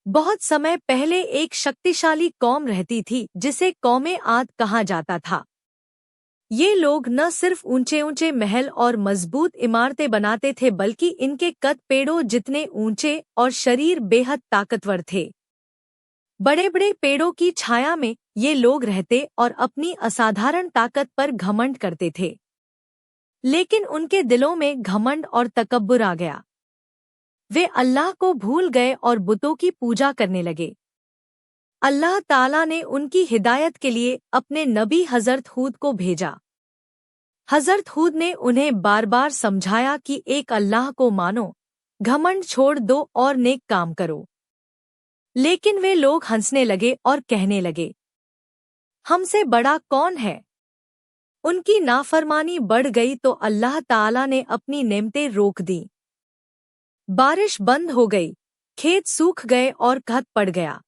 बहुत समय पहले एक शक्तिशाली कौम रहती थी जिसे कौमे आद कहा जाता था। ये लोग न सिर्फ ऊंचे ऊंचे महल और मजबूत इमारतें बनाते थे बल्कि इनके कद पेड़ों जितने ऊंचे और शरीर बेहद ताकतवर थे। बड़े बड़े पेड़ों की छाया में ये लोग रहते और अपनी असाधारण ताकत पर घमंड करते थे। लेकिन उनके दिलों में घमंड और तकब्बुर आ गया। वे अल्लाह को भूल गए और बुतों की पूजा करने लगे। अल्लाह ताला ने उनकी हिदायत के लिए अपने नबी हज़रत हूद को भेजा। हज़रत हूद ने उन्हें बार बार समझाया कि एक अल्लाह को मानो, घमंड छोड़ दो और नेक काम करो। लेकिन वे लोग हंसने लगे और कहने लगे, हमसे बड़ा कौन है? उनकी नाफरमानी बढ़ गई तो अल्लाह ताला ने अपनी नेमतें रोक दी। बारिश बंद हो गई, खेत सूख गए और कहत पड़ गया।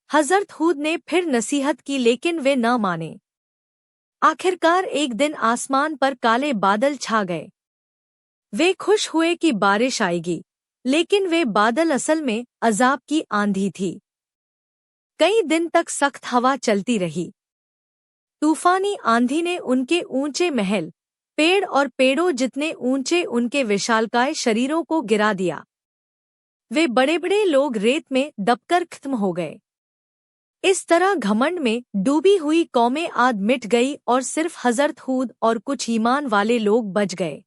हज़रत हूद ने फिर नसीहत की लेकिन वे न माने। आखिरकार एक दिन आसमान पर काले बादल छा गए। वे खुश हुए कि बारिश आएगी, लेकिन वे बादल असल में अजाब की आंधी थी। कई दिन तक सख्त हवा चलती रही। तूफानी आंधी ने उनके ऊंचे महल, पेड़ और पेड़ों जितने ऊंचे उनके विशालकाय शरीरों को गिरा दिया। वे बड़े बड़े लोग रेत में दबकर खत्म हो गए। इस तरह घमंड में डूबी हुई कौमें आद मिट गई और सिर्फ हज़रत हूद और कुछ ईमान वाले लोग बच गए।